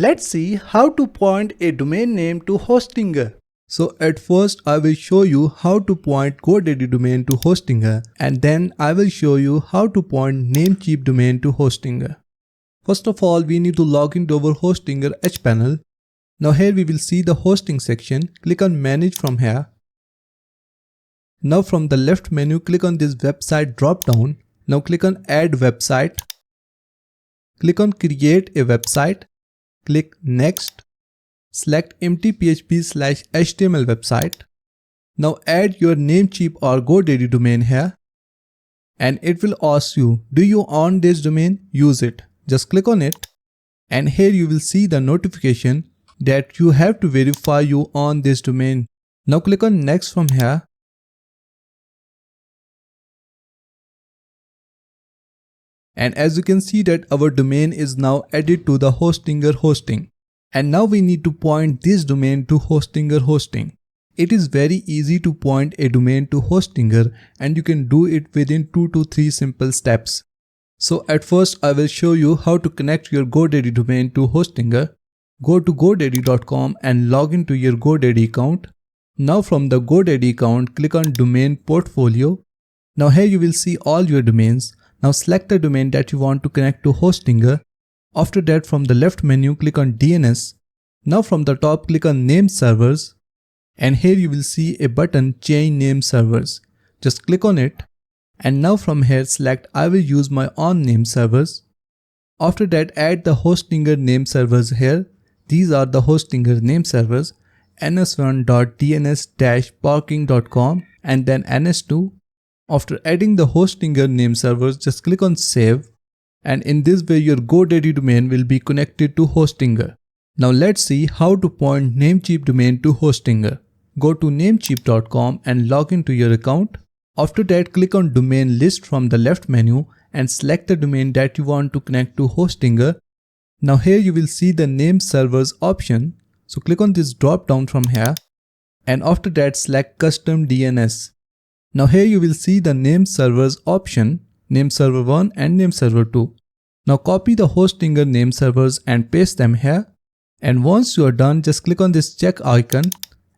Let's see how to point a domain name to Hostinger. So at first I will show you how to point GoDaddy domain to Hostinger, and then I will show you how to point Namecheap domain to Hostinger. First of all, we need to log into our Hostinger H panel. Now here we will see the hosting section. Click on manage from here. Now from the left menu, click on this website drop down. Now click on add website. Click on create a website. Click next. Select empty php/html website. Now add your Namecheap or GoDaddy domain here. And it will ask you, do you own this domain? Use it. Just click on it. And here you will see the notification that you have to verify you own this domain. Now click on next from here. And as you can see that our domain is now added to the Hostinger hosting. And now we need to point this domain to Hostinger hosting. It is very easy to point a domain to Hostinger, and you can do it within 2 to 3 simple steps. So at first I will show you how to connect your GoDaddy domain to Hostinger. Go to godaddy.com and log into your GoDaddy account. Now from the GoDaddy account, click on domain portfolio. Now here you will see all your domains. Now select the domain that you want to connect to Hostinger. After that, from the left menu, click on DNS. Now from the top, click on nameservers. And here you will see a button change nameservers. Just click on it. And now from here, select I will use my own nameservers. After that, add the Hostinger nameservers here. These are the Hostinger nameservers: ns1.dns-parking.com and then ns2. After adding the Hostinger nameservers, just click on save. And in this way your GoDaddy domain will be connected to Hostinger. Now let's see how to point Namecheap domain to Hostinger. Go to namecheap.com and log into your account. After that, click on domain list from the left menu and select the domain that you want to connect to Hostinger. Now here you will see the nameservers option. So click on this drop down from here, and after that select custom DNS. Now here you will see the nameservers option, nameserver 1 and nameserver 2. Now copy the Hostinger nameservers and paste them here. And once you are done, just click on this check icon,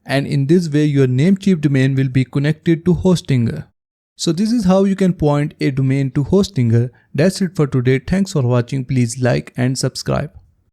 and in this way your Namecheap domain will be connected to Hostinger. So this is how you can point a domain to Hostinger. That's it for today. Thanks for watching. Please like and subscribe.